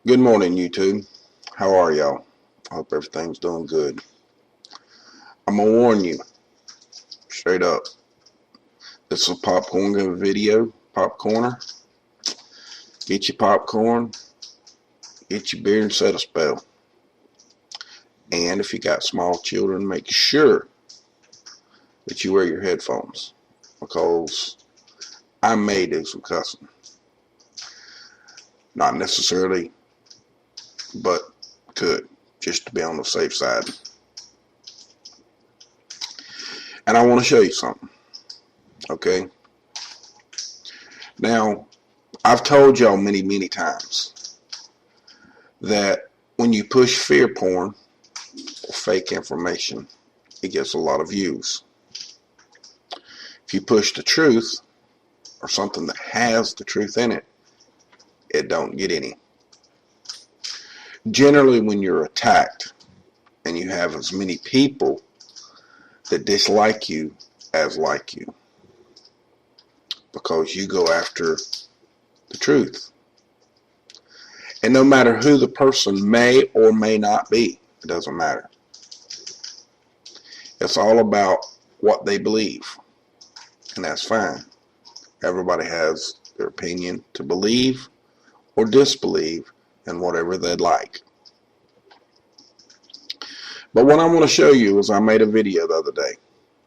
Good morning, YouTube. How are y'all? I hope everything's doing good. I'm gonna warn you, straight up. This is a popcorn video, popcorner. Get your popcorn, get your beer, and set a spell. And if you got small children, make sure that you wear your headphones, because I may do some cussing. Not necessarily, but could, just to be on the safe side. And I want to show you something, okay? Now, I've told y'all many times that when you push fear porn or fake information, it gets a lot of views. If you push the truth or something that has the truth in it, it don't get any. Generally, when you're attacked and you have as many people that dislike you as like you, because you go after the truth. And no matter who the person may or may not be, it doesn't matter. It's all about what they believe, and that's fine. Everybody has their opinion to believe or disbelieve in whatever they'd like. But what I'm going to show you is I made a video the other day,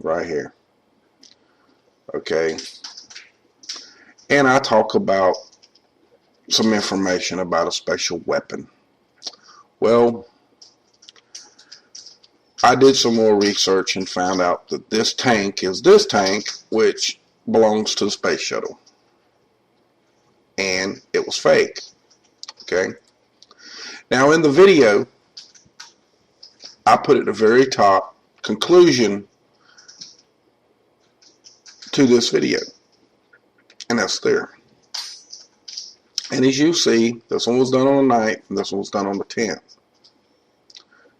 right here. Okay? And I talk about some information about a special weapon. Well, I did some more research and found out that this tank is this tank, which belongs to the space shuttle. And it was fake. Okay? Now in the video, I put at the very top conclusion to this video. And that's there. And as you see, this one was done on the 9th, and this one was done on the 10th.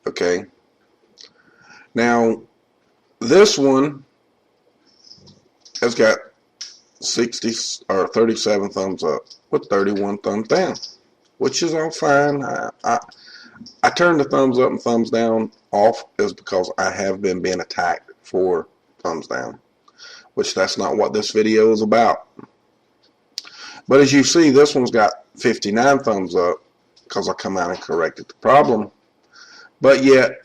Okay? Now, this one has got 60 or 37 thumbs up with 31 thumbs down, which is all fine. I turned the thumbs up and thumbs down off is because I have been being attacked for thumbs down, which that's not what this video is about. But as you see, this one's got 59 thumbs up because I come out and corrected the problem, but yet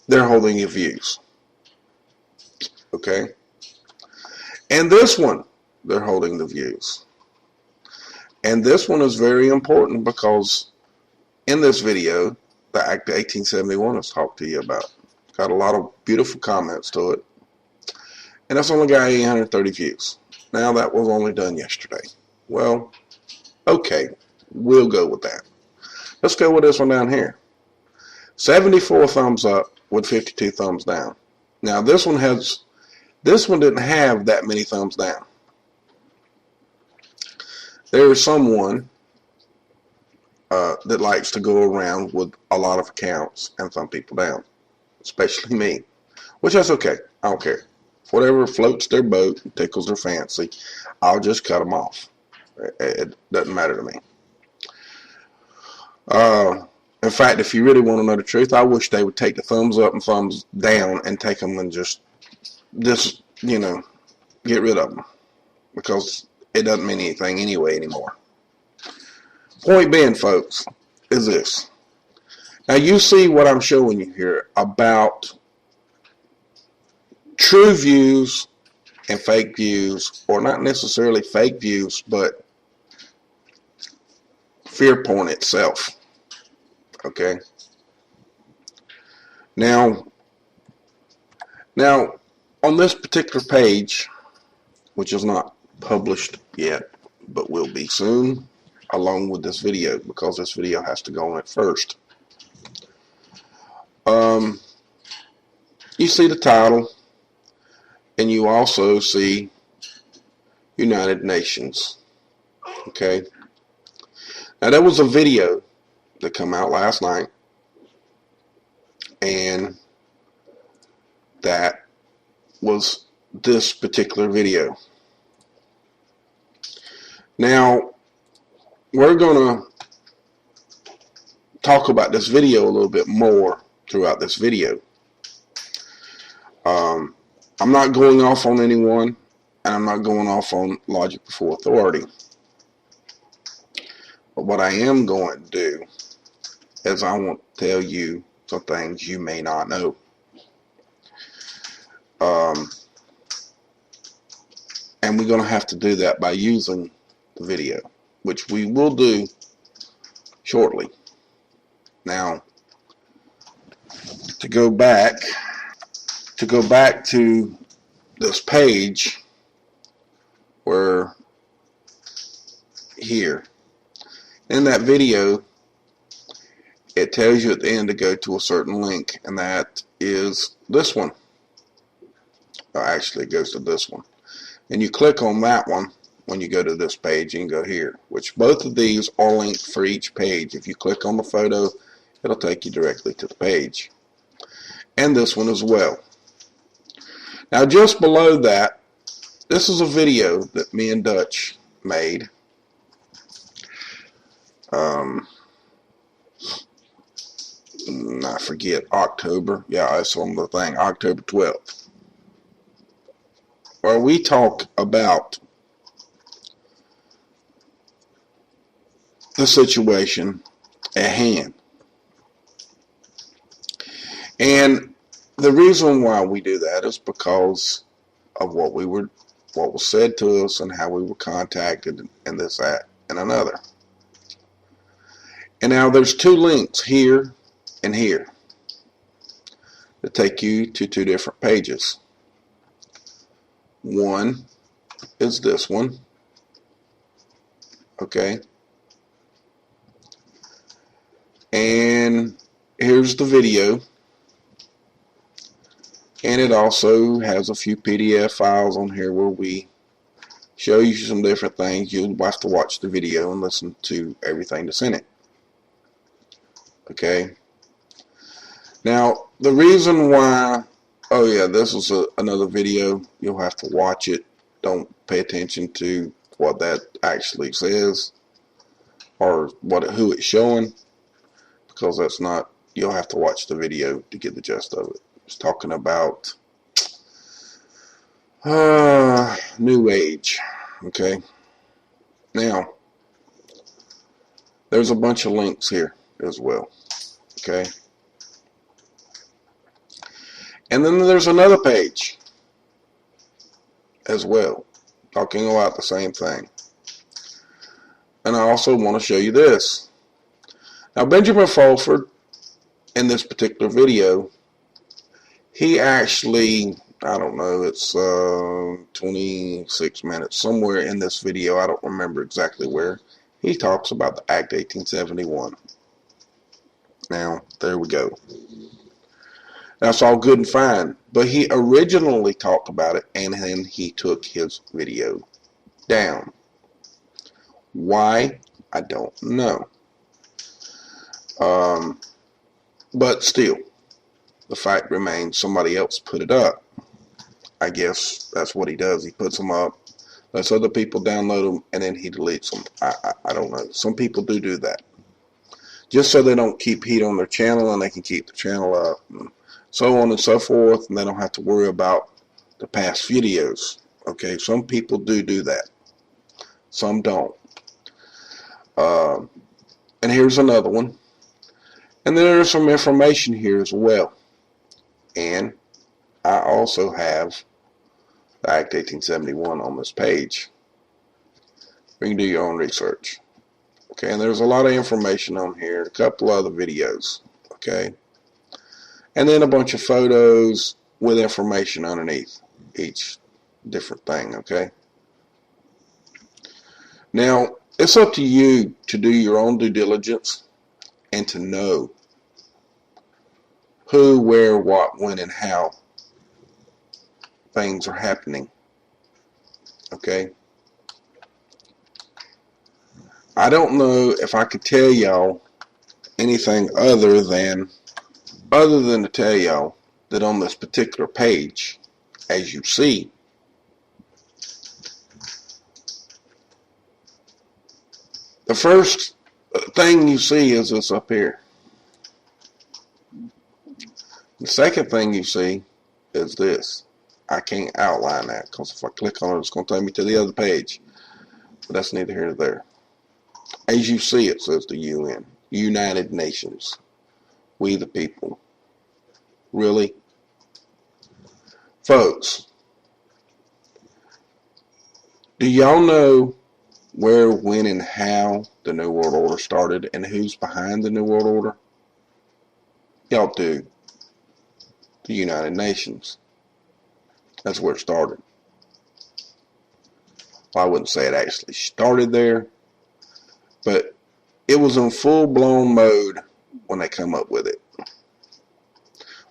they're holding your views. Okay? And this one, they're holding the views. And this one is very important because in this video, the Act of 1871 is talked to you about. Got a lot of beautiful comments to it. And that's only got 830 views. Now that was only done yesterday. Well, okay, we'll go with that. Let's go with this one down here. 74 thumbs up with 52 thumbs down. Now this one didn't have that many thumbs down. There is someone that likes to go around with a lot of accounts and thumb people down, especially me, which that's okay. I don't care. Whatever floats their boat, tickles their fancy, I'll just cut them off. It doesn't matter to me. In fact, if you really want to know the truth, I wish they would take the thumbs up and thumbs down and take them and just get rid of them, because it doesn't mean anything anyway anymore. Point being, folks, is this. Now you see what I'm showing you here about true views and fake views, or not necessarily fake views, but fear porn itself. Okay? Now on this particular page, which is not published yet, but will be soon, along with this video, because this video has to go on it first. You see the title, and you also see United Nations. Okay? Now there was a video that came out last night, and that was this particular video. Now we're gonna talk about this video a little bit more throughout this video. I'm not going off on anyone, and I'm not going off on logic before authority. But what I am going to do is I want to tell you some things you may not know. And we're going to have to do that by using the video, which we will do shortly. Now, to go back to this page where here in that video, it tells you at the end to go to a certain link, and that is this one. Actually, it goes to this one, and you click on that one when you go to this page. You can go here, which both of these are linked for each page. If you click on the photo, it'll take you directly to the page, and this one as well. Now, just below that, this is a video that me and Dutch made. I forget, October. Yeah, it's on the thing, October 12th. Where we talk about the situation at hand. And the reason why we do that is because of what was said to us and how we were contacted and this, that, and another. And now there's two links here and here that take you to two different pages. One is this one, okay, and here's the video, and it also has a few PDF files on here where we show you some different things. You'll have to watch the video and listen to everything that's in it, okay. Now, the reason why, oh yeah, this is another video. You'll have to watch it. Don't pay attention to what that actually says or who it's showing, because that's not, you'll have to watch the video to get the gist of it. It's talking about New Age, okay. Now, there's a bunch of links here as well, okay. And then there's another page as well, talking about the same thing. And I also want to show you this. Now, Benjamin Fulford, in this particular video, he actually, I don't know, it's 26 minutes, somewhere in this video, I don't remember exactly where, he talks about the Act 1871. Now, there we go. That's all good and fine, but he originally talked about it, and then he took his video down. Why? I don't know. But still, the fact remains somebody else put it up. I guess that's what he does. He puts them up, lets other people download them, and then he deletes them. I don't know. Some people do that. Just so they don't keep heat on their channel and they can keep the channel up. So on and so forth, and they don't have to worry about the past videos. Okay, some people do that. Some don't. And here's another one. And then there's some information here as well. And I also have the Act 1871 on this page. You can do your own research. Okay, and there's a lot of information on here, a couple other videos. Okay. And then a bunch of photos with information underneath each different thing, okay? Now, it's up to you to do your own due diligence and to know who, where, what, when, and how things are happening, okay? I don't know if I could tell y'all anything other than to tell y'all that on this particular page, as you see, the first thing you see is this up here. The second thing you see is this. I can't outline that because if I click on it, it's going to take me to the other page. But that's neither here nor there. As you see, it says the UN, United Nations, we the people. Really? Folks, do y'all know where, when, and how the New World Order started and who's behind the New World Order? Y'all do. The United Nations. That's where it started. Well, I wouldn't say it actually started there, but it was in full-blown mode when they come up with it.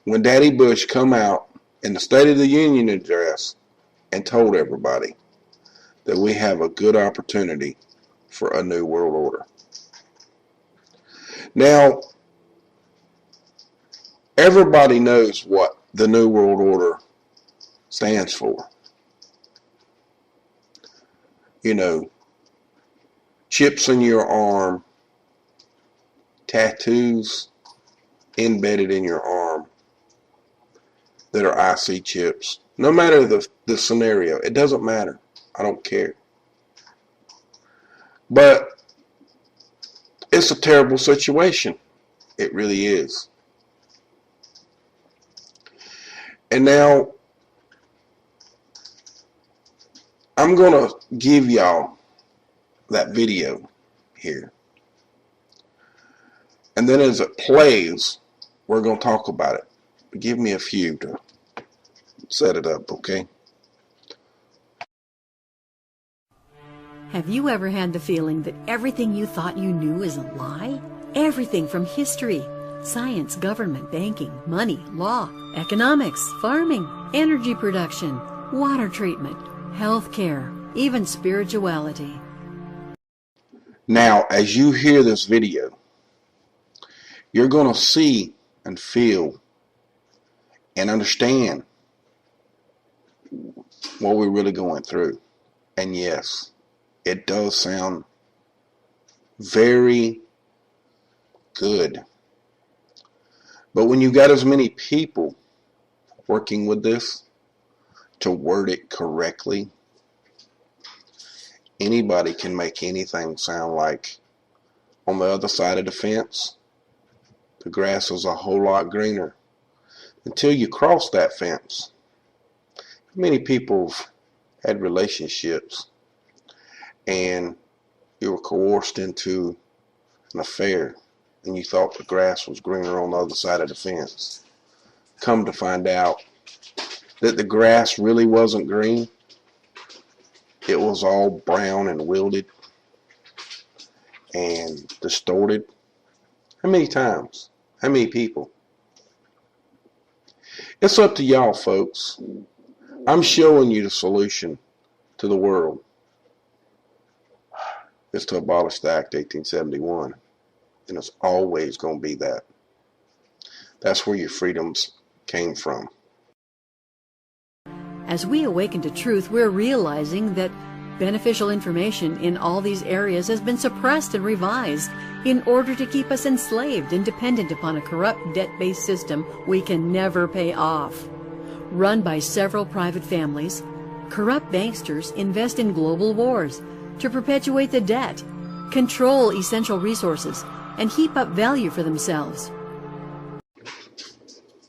When Daddy Bush come out in the State of the Union address and told everybody that we have a good opportunity for a new world order. Now, everybody knows what the New World Order stands for. You know, chips in your arm, tattoos embedded in your arm that are IC chips. No matter the scenario, it doesn't matter. I don't care. But it's a terrible situation. It really is. And now, I'm going to give y'all that video here. And then as it plays, we're going to talk about it. Give me a few to set it up, okay? Have you ever had the feeling that everything you thought you knew is a lie? Everything from history, science, government, banking, money, law, economics, farming, energy production, water treatment, healthcare, even spirituality. Now, as you hear this video, you're going to see and feel and understand what we're really going through. And yes, it does sound very good. But when you got as many people working with this to word it correctly, anybody can make anything sound like on the other side of the fence, the grass is a whole lot greener. Until you cross that fence. Many people have had relationships and you were coerced into an affair and you thought the grass was greener on the other side of the fence. Come to find out that the grass really wasn't green. It was all brown and wilted and distorted. How many times? How many people? It's up to y'all, folks. I'm showing you the solution to the world. It's to abolish the Act 1871. And it's always going to be that. That's where your freedoms came from. As we awaken to truth, we're realizing that beneficial information in all these areas has been suppressed and revised in order to keep us enslaved and dependent upon a corrupt debt-based system we can never pay off. Run by several private families, corrupt banksters invest in global wars to perpetuate the debt, control essential resources, and heap up value for themselves.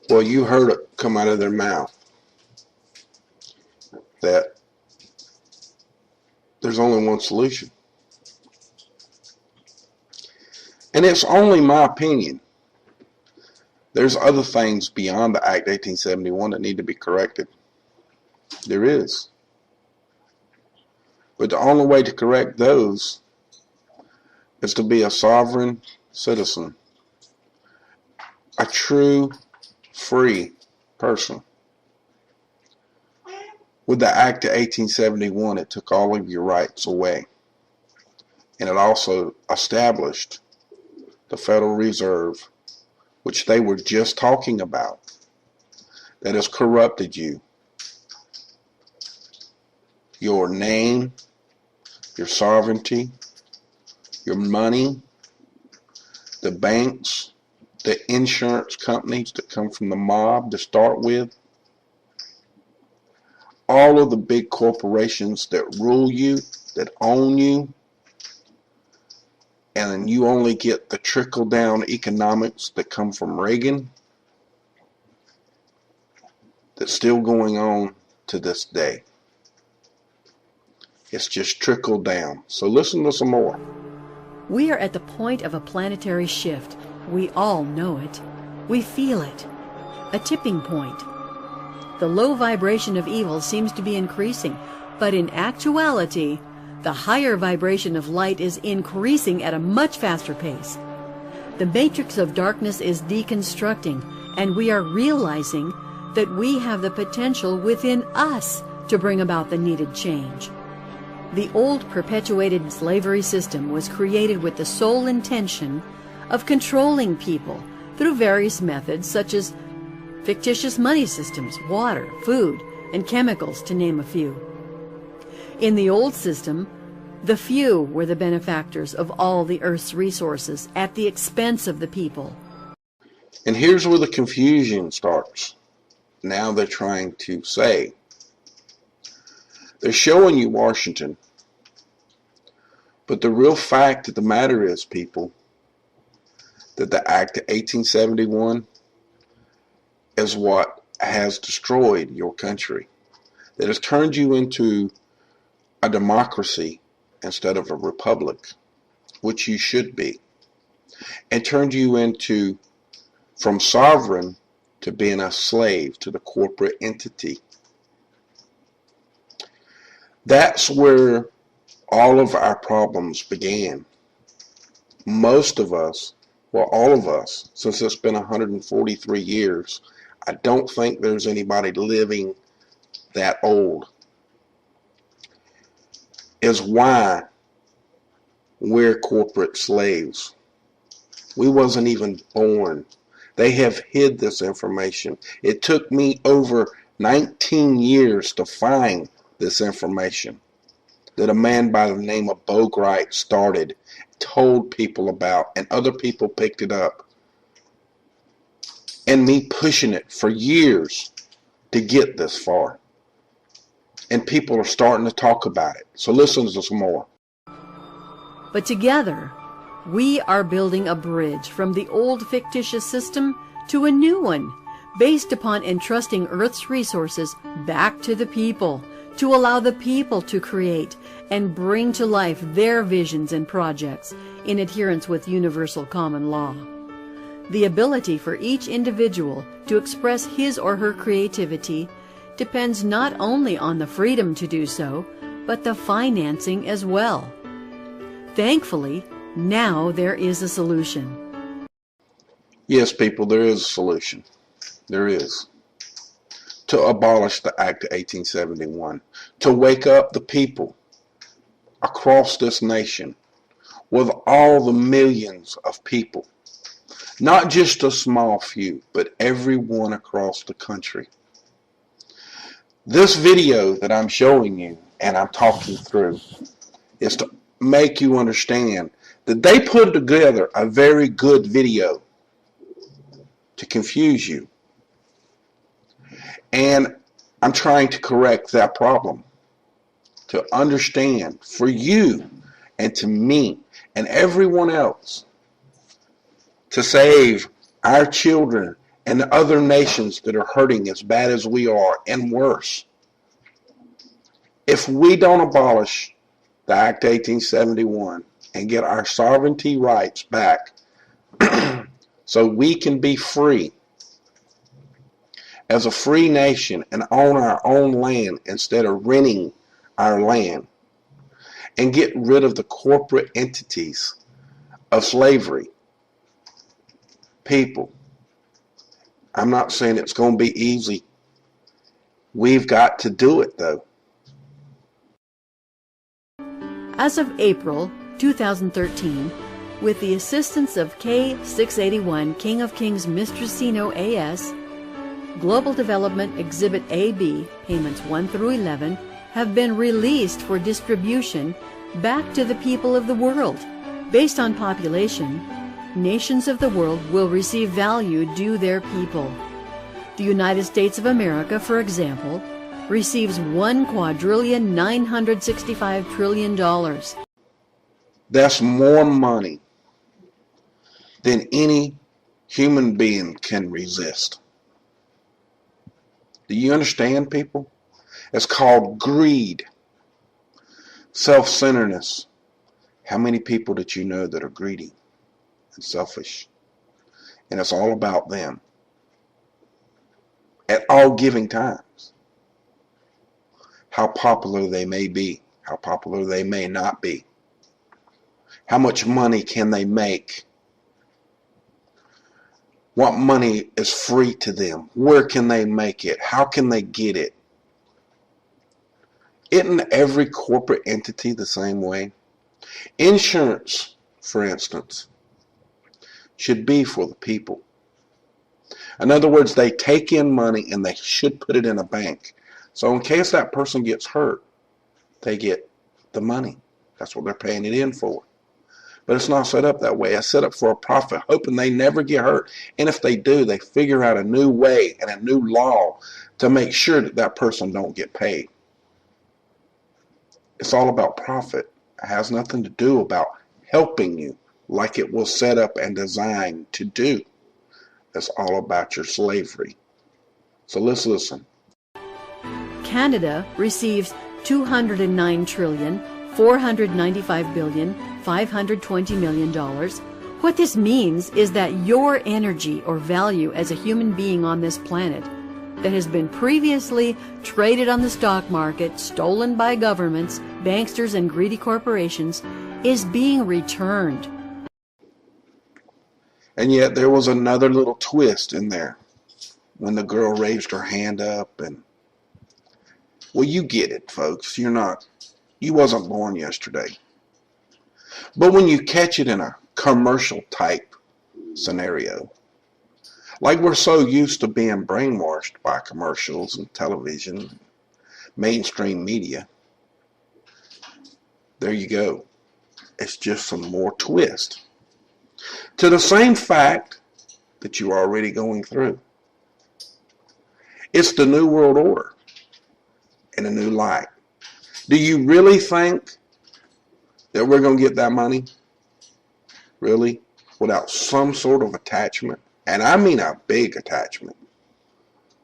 Well, you heard it come out of their mouth that there's only one solution. And it's only my opinion. There's other things beyond the Act 1871 that need to be corrected. There is. But the only way to correct those is to be a sovereign citizen, a true, free person. With the Act of 1871, it took all of your rights away. And it also established the Federal Reserve, which they were just talking about, that has corrupted you. Your name, your sovereignty, your money, the banks, the insurance companies that come from the mob to start with, all of the big corporations that rule you, that own you, and then you only get the trickle-down economics that come from Reagan, that's still going on to this day. It's just trickled down. So listen to some more. We are at the point of a planetary shift. We all know it. We feel it. A tipping point. The low vibration of evil seems to be increasing, but in actuality, the higher vibration of light is increasing at a much faster pace. The matrix of darkness is deconstructing, and we are realizing that we have the potential within us to bring about the needed change. The old perpetuated slavery system was created with the sole intention of controlling people through various methods such as fictitious money systems, water, food, and chemicals, to name a few. In the old system, the few were the benefactors of all the earth's resources at the expense of the people. And here's where the confusion starts. Now they're trying to say, they're showing you Washington, but the real fact of the matter is, people, that the Act of 1871 is what has destroyed your country, that has turned you into a democracy instead of a republic, which you should be, and turned you into, from sovereign to being a slave to the corporate entity. That's where all of our problems began. Most of us, well, all of us, since it's been 143 years, I don't think there's anybody living that old, is why we're corporate slaves. We wasn't even born. They have hid this information. It took me over 19 years to find this information that a man by the name of Bogarde started, told people about, and other people picked it up. And me pushing it for years to get this far. And people are starting to talk about it. So listen to some more. But together, we are building a bridge from the old fictitious system to a new one, based upon entrusting Earth's resources back to the people, to allow the people to create and bring to life their visions and projects in adherence with universal common law. The ability for each individual to express his or her creativity depends not only on the freedom to do so, but the financing as well. Thankfully, now there is a solution. Yes, people, there is a solution. There is. To abolish the Act of 1871. To wake up the people across this nation with all the millions of people. Not just a small few, but everyone across the country. This video that I'm showing you and I'm talking through is to make you understand that they put together a very good video to confuse you. And I'm trying to correct that problem, to understand for you and to me and everyone else, to save our children and the other nations that are hurting as bad as we are and worse. If we don't abolish the Act of 1871 and get our sovereignty rights back so we can be free as a free nation and own our own land instead of renting our land, and get rid of the corporate entities of slavery, people, I'm not saying it's going to be easy. We've got to do it, though. As of April 2013, with the assistance of K681 King of Kings Mistressino AS, Global Development Exhibit AB, payments 1 through 11, have been released for distribution back to the people of the world. Based on population, nations of the world will receive value due their people. The United States of America, for example, receives $1,965 trillion. That's more money than any human being can resist. Do you understand, people? It's called greed, self-centeredness. How many people did you know that are greedy and selfish? And it's all about them at all giving times. How popular they may be, how popular they may not be. How much money can they make? What money is free to them? Where can they make it? How can they get it? Isn't every corporate entity the same way? Insurance, for instance, should be for the people. In other words, they take in money and they should put it in a bank. So in case that person gets hurt, they get the money. That's what they're paying it in for. But it's not set up that way. It's set up for a profit, hoping they never get hurt. And if they do, they figure out a new way and a new law to make sure that that person don't get paid. It's all about profit. It has nothing to do about helping you like it was set up and designed to do. It's all about your slavery. So let's listen. Canada receives $209,495,520 million. What this means is that your energy or value as a human being on this planet that has been previously traded on the stock market, stolen by governments, banksters, and greedy corporations, is being returned. And yet there was another little twist in there when the girl raised her hand up and, well, you get it, folks. You wasn't born yesterday. But when you catch it in a commercial type scenario, like we're so used to being brainwashed by commercials and television, mainstream media, there you go. It's just some more twist to the same fact that you're already going through. It's the New World Order in a new light. Do you really think that we're going to get that money? Really? Without some sort of attachment? And I mean a big attachment,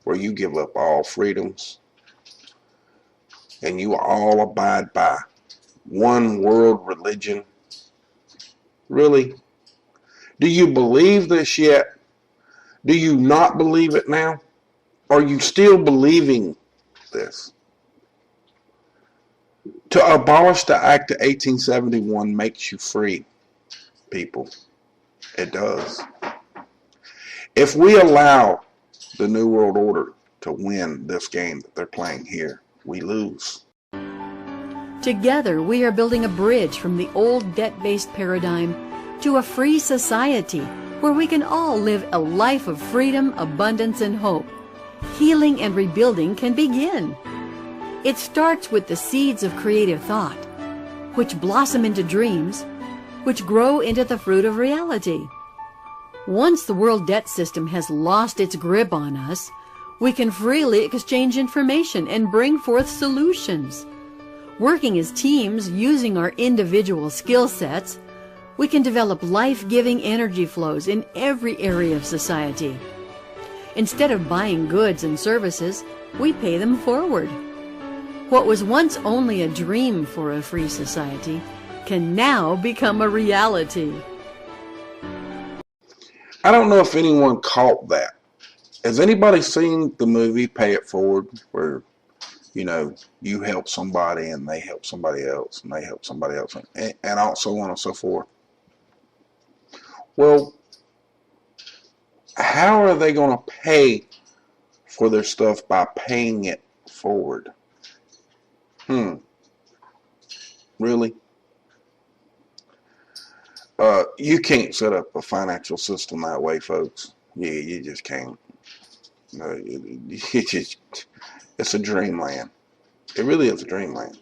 where you give up all freedoms and you all abide by one world religion. Really? Do you believe this yet? Do you not believe it now? Are you still believing this? To abolish the Act of 1871 makes you free, people. It does. If we allow the New World Order to win this game that they're playing here, we lose. Together, we are building a bridge from the old debt-based paradigm to a free society where we can all live a life of freedom, abundance, and hope. Healing and rebuilding can begin. It starts with the seeds of creative thought, which blossom into dreams, which grow into the fruit of reality. Once the world debt system has lost its grip on us, we can freely exchange information and bring forth solutions. Working as teams using our individual skill sets, we can develop life-giving energy flows in every area of society. Instead of buying goods and services, we pay them forward. What was once only a dream for a free society can now become a reality. I don't know if anyone caught that. Has anybody seen the movie Pay It Forward, where, you help somebody and they help somebody else and they help somebody else and so on and so forth? Well, how are they going to pay for their stuff by paying it forward? Really? You can't set up a financial system that way, folks. Yeah, you just can't. It's a dreamland. It really is a dreamland.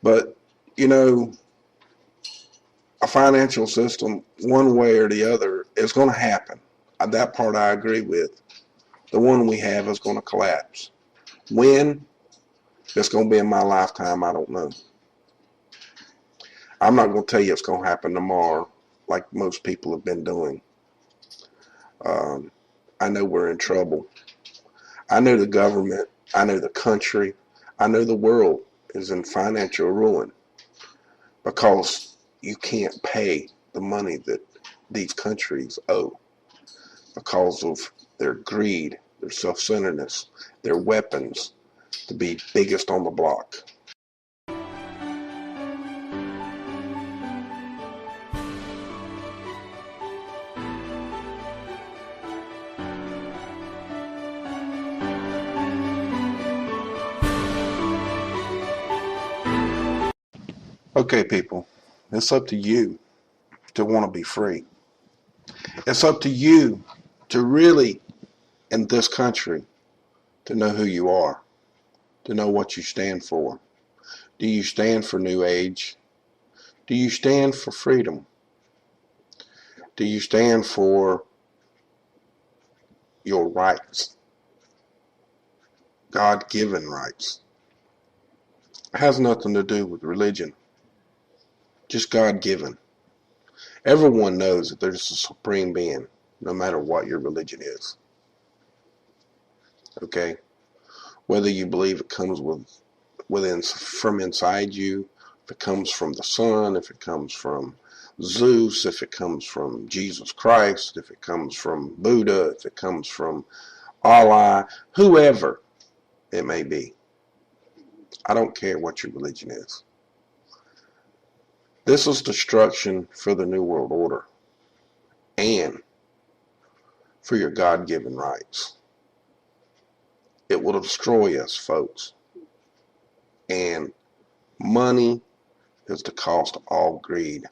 But, a financial system, one way or the other, is going to happen. That part I agree with. The one we have is going to collapse. When? It's going to be in my lifetime, I don't know. I'm not going to tell you it's going to happen tomorrow like most people have been doing. I know we're in trouble. I know the government, I know the country, I know the world is in financial ruin because you can't pay the money that these countries owe because of their greed, their self-centeredness, their weapons to be biggest on the block. Okay, people, it's up to you to want to be free. It's up to you to really, in this country, to know who you are, to know what you stand for. Do you stand for New Age? Do you stand for freedom? Do you stand for your rights? God-given rights. It has nothing to do with religion. Just God-given. Everyone knows that there's a supreme being, no matter what your religion is. Okay? Whether you believe it comes from inside you, if it comes from the sun, if it comes from Zeus, if it comes from Jesus Christ, if it comes from Buddha, if it comes from Allah, whoever it may be. I don't care what your religion is. This is destruction for the New World Order and for your God-given rights. It will destroy us, folks. And money is the cost of all greed.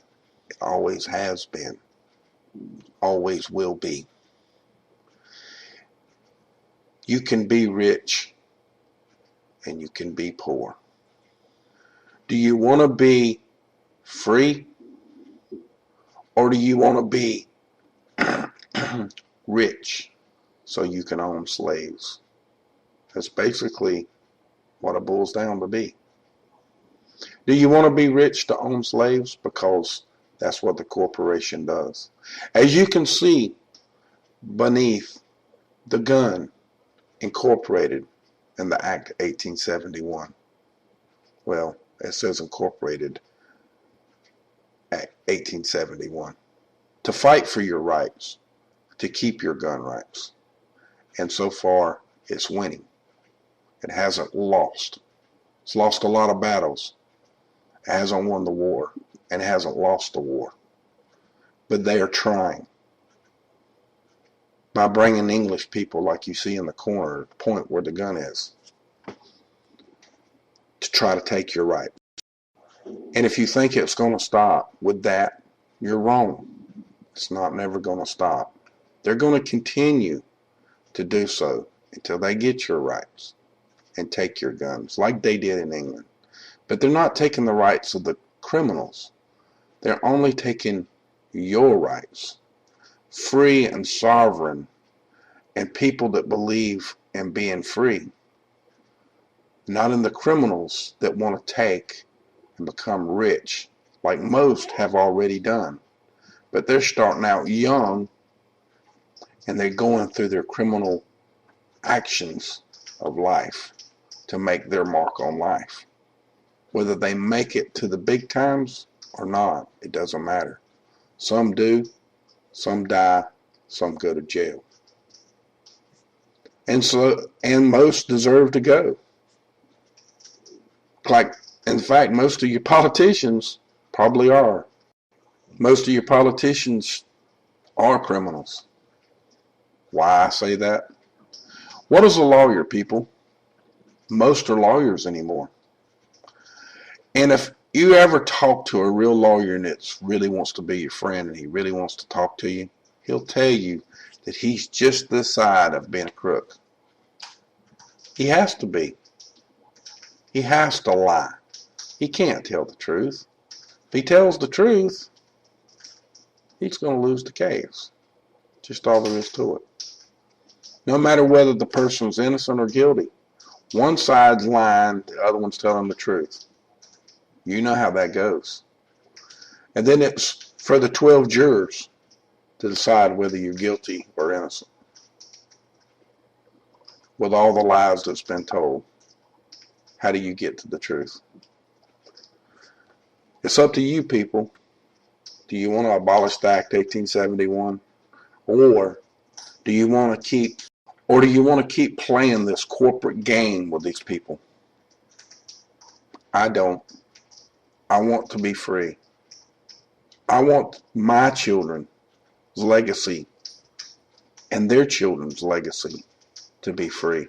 It always has been. Always will be. You can be rich and you can be poor. Do you want to be free, or do you want to be rich so you can own slaves? That's basically what it boils down to be. Do you want to be rich to own slaves? Because that's what the corporation does. As you can see beneath the gun incorporated in the Act of 1871. Well, it says incorporated Act 1871. To fight for your rights, to keep your gun rights. And so far, it's winning. It hasn't lost. It's lost a lot of battles. It hasn't won the war, and it hasn't lost the war. But they are trying. By bringing English people like you see in the corner, the point where the gun is, to try to take your right. And if you think it's going to stop with that, you're wrong. It's never going to stop. They're going to continue to do so until they get your rights and take your guns, like they did in England. But they're not taking the rights of the criminals. They're only taking your rights, free and sovereign, and people that believe in being free. Not in the criminals that want to take and become rich, like most have already done. But they're starting out young, and they're going through their criminal actions of life to make their mark on life. Whether they make it to the big times or not, it doesn't matter. Some do, some die, some go to jail. And most deserve to go. Like, in fact, most of your politicians probably are. Most of your politicians are criminals. Why I say that? What is a lawyer, people? Most are lawyers anymore. And if you ever talk to a real lawyer that really wants to be your friend and he really wants to talk to you, he'll tell you that he's just this side of being a crook. He has to be. He has to lie. He can't tell the truth. If he tells the truth, he's going to lose the case. Just all there is to it. No matter whether the person's innocent or guilty. One side's lying, the other one's telling the truth. You know how that goes. And then it's for the 12 jurors to decide whether you're guilty or innocent. With all the lies that's been told, how do you get to the truth? It's up to you, people. Do you want to abolish the Act 1871? Or do you want to keep playing this corporate game with these people? I don't. I want to be free. I want my children's legacy and their children's legacy to be free.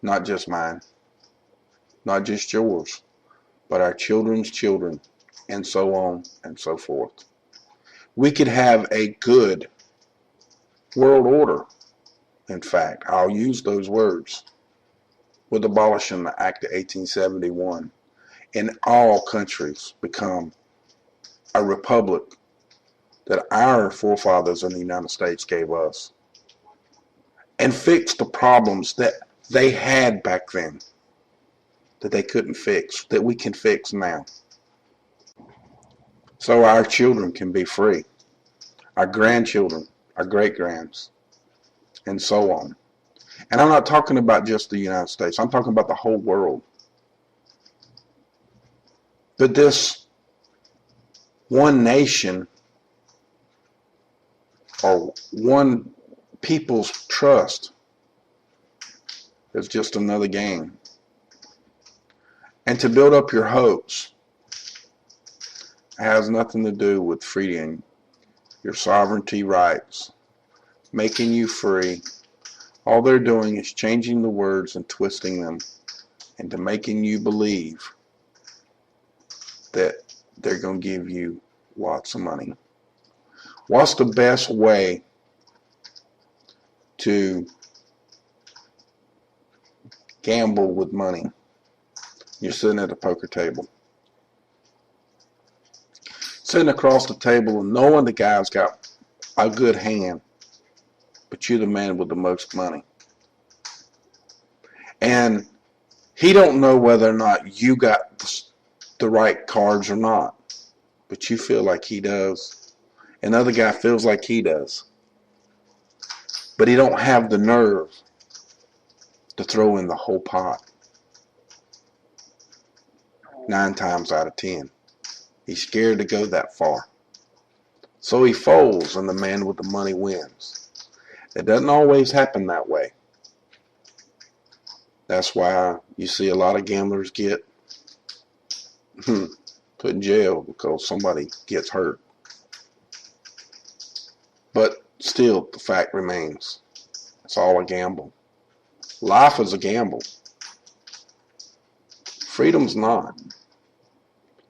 Not just mine, not just yours, but our children's children, and so on and so forth. We could have a good world order. In fact, I'll use those words, with abolishing the Act of 1871, and all countries become a republic that our forefathers in the United States gave us, and fix the problems that they had back then that they couldn't fix, that we can fix now. So our children can be free, our grandchildren, our great-grands, and so on. And I'm not talking about just the United States. I'm talking about the whole world. But this one nation or one people's trust is just another game. And to build up your hopes has nothing to do with freeing your sovereignty rights, making you free. All they're doing is changing the words and twisting them into making you believe that they're going to give you lots of money. What's the best way to gamble with money? You're sitting at a poker table. Sitting across the table and knowing the guy's got a good hand, but you're the man with the most money. And he don't know whether or not you got the right cards or not, but you feel like he does. Another guy feels like he does, but he don't have the nerve to throw in the whole pot. 9 times out of 10. He's scared to go that far. So he folds and the man with the money wins. It doesn't always happen that way. That's why you see a lot of gamblers get put in jail because somebody gets hurt. But still, the fact remains, it's all a gamble. Life is a gamble. Freedom's not.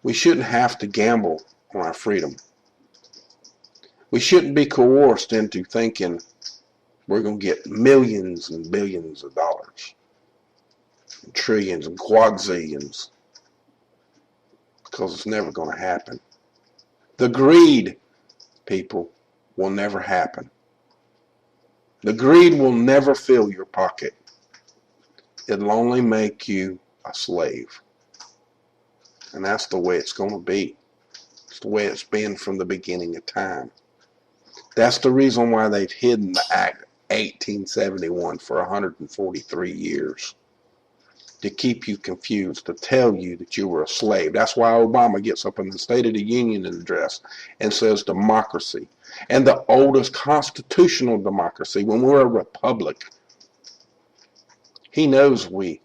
We shouldn't have to gamble on our freedom. We shouldn't be coerced into thinking we're going to get millions and billions of dollars, and trillions and quadzillions, because it's never going to happen. The greed, people, will never happen. The greed will never fill your pocket. It'll only make you a slave. And that's the way it's going to be. It's the way it's been from the beginning of time. That's the reason why they've hidden the Act 1871 for 143 years. To keep you confused, to tell you that you were a slave. That's why Obama gets up in the State of the Union address and says democracy. And the oldest constitutional democracy, when we're a republic. He knows we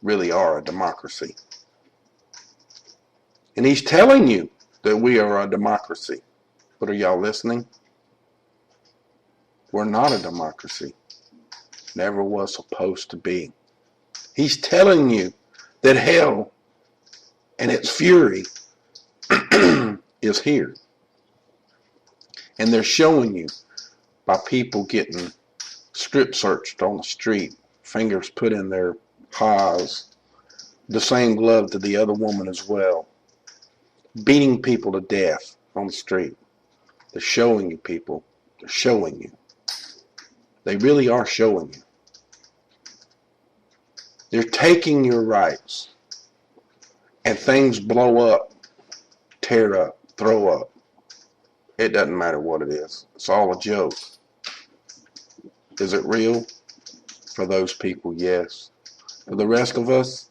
really are a democracy. And he's telling you that we are a democracy. But are y'all listening? We're not a democracy. Never was supposed to be. He's telling you that hell and its fury is here. And they're showing you by people getting strip searched on the street, fingers put in their highs, the same glove to the other woman as well, beating people to death on the street. They're showing you, people. They're showing you. They really are showing you. They're taking your rights, and things blow up, tear up, throw up. It doesn't matter what it is. It's all a joke. Is it real? For those people, yes. For the rest of us,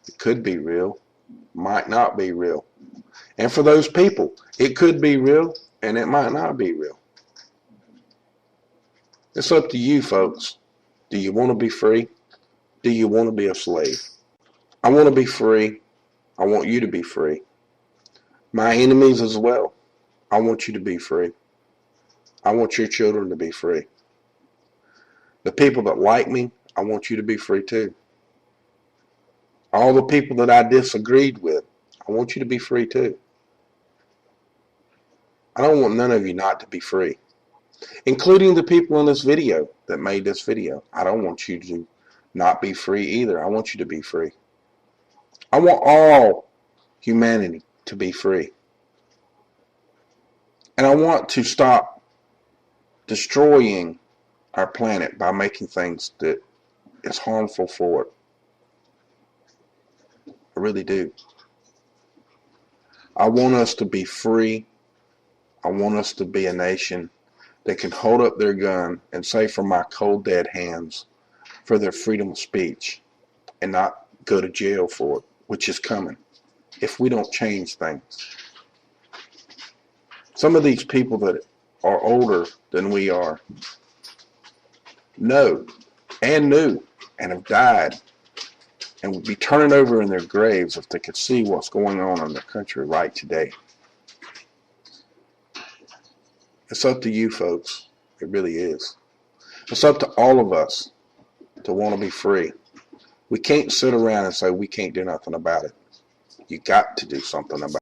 it could be real, might not be real. And for those people, it could be real, and it might not be real. It's up to you, folks. Do you want to be free? Do you want to be a slave? I want to be free. I want you to be free. My enemies as well. I want you to be free. I want your children to be free. The people that like me, I want you to be free too. All the people that I disagreed with, I want you to be free too. I don't want none of you not to be free, including the people in this video that made this video. I don't want you to not be free either. I want you to be free. I want all humanity to be free. And I want to stop destroying our planet by making things that is harmful for it. I really do. I want us to be free. I want us to be a nation that can hold up their gun and say, from my cold dead hands, for their freedom of speech, and not go to jail for it, which is coming if we don't change things. Some of these people that are older than we are know and knew and have died and would be turning over in their graves if they could see what's going on in their country right today. It's up to you, folks. It really is. It's up to all of us to want to be free. We can't sit around and say we can't do nothing about it. You got to do something about it.